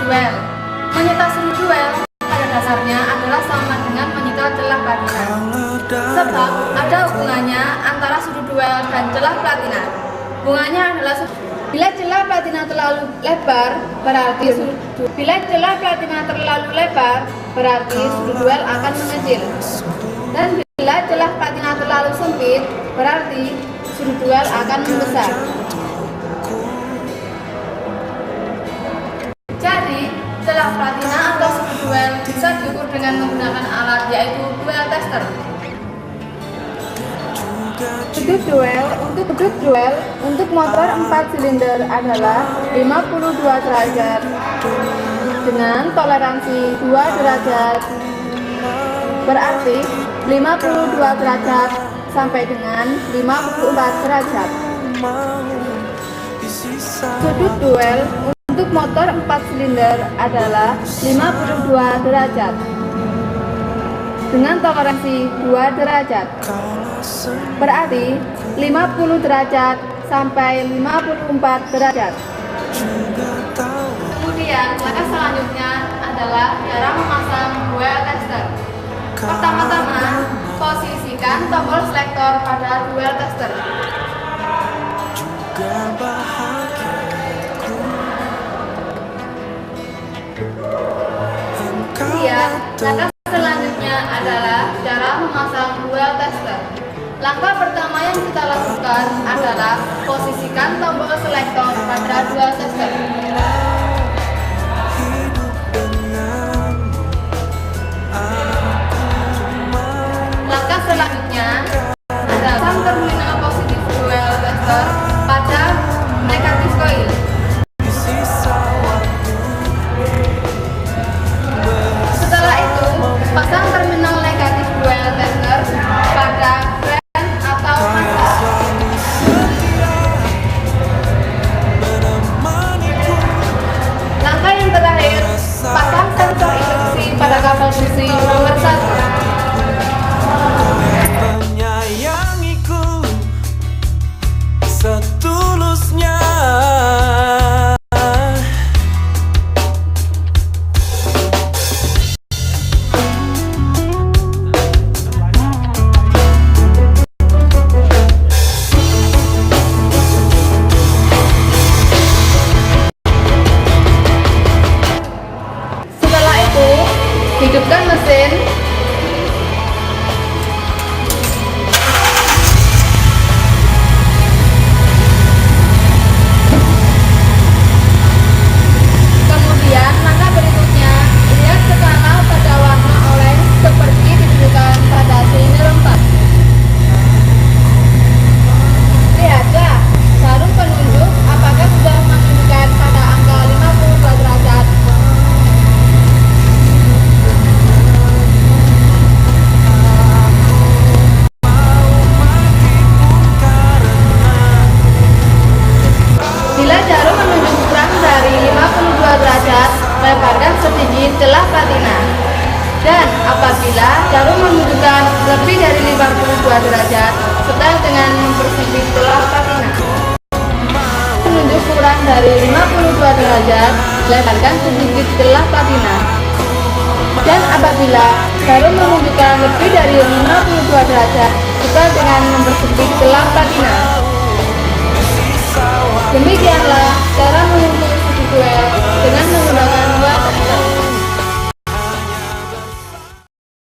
duel. Menyita sudut duel pada dasarnya adalah sama dengan menyita celah platina. Sebab ada hubungannya antara sudut duel dan celah platina. Hubungannya adalah bila celah platina terlalu lebar berarti sudut duel akan mengecil. Dan bila celah platina terlalu sempit berarti sudut duel akan membesar. Jadi, celah platina atau sudut duel bisa diukur dengan menggunakan alat yaitu duel tester. Sudut duel untuk motor 4 silinder adalah 52 derajat dengan toleransi 2 derajat. Berarti 52 derajat sampai dengan 54 derajat. Sudut duel untuk motor 4 silinder adalah 52 derajat dengan toleransi 2 derajat. Berarti 50 derajat sampai 54 derajat. Kemudian langkah selanjutnya adalah cara memasang duel tester. Pertama-tama, posisikan tombol selektor pada duel tester. Kemudian, langkah selanjutnya adalah cara memasang duel tester. Langkah pertama yang kita lakukan adalah posisikan tombol selektor pada duel tester. Langkah selanjutnya adalah pasang terminal positif duel tester pada negatif coil. Setelah itu, pasang terminal negatif duel tester pada frame atau masa. Langkah yang terakhir, pasang sensor induksi pada kabel busi nomor 1. Setulusnya Setelah itu, hidupkan mesin. Kemudian, langkah berikutnya, lihat ke kanal pada warna oranye seperti ditunjukkan pada silinder 4. Lihatlah jarum penunjuk apakah sudah menunjukkan pada angka 52 derajat. Bila jarum menunjuk kurang dari 52 derajat, lebarkan sedikit celah platina. Dan apabila jarum menunjukkan lebih dari 52 derajat, setel dengan mempersempit celah platina. Menunjuk kurang dari 52 derajat, lebarkan sedikit celah platina. Dan apabila jarum menunjukkan lebih dari 52 derajat, setel dengan mempersempit celah platina. Demikianlah cara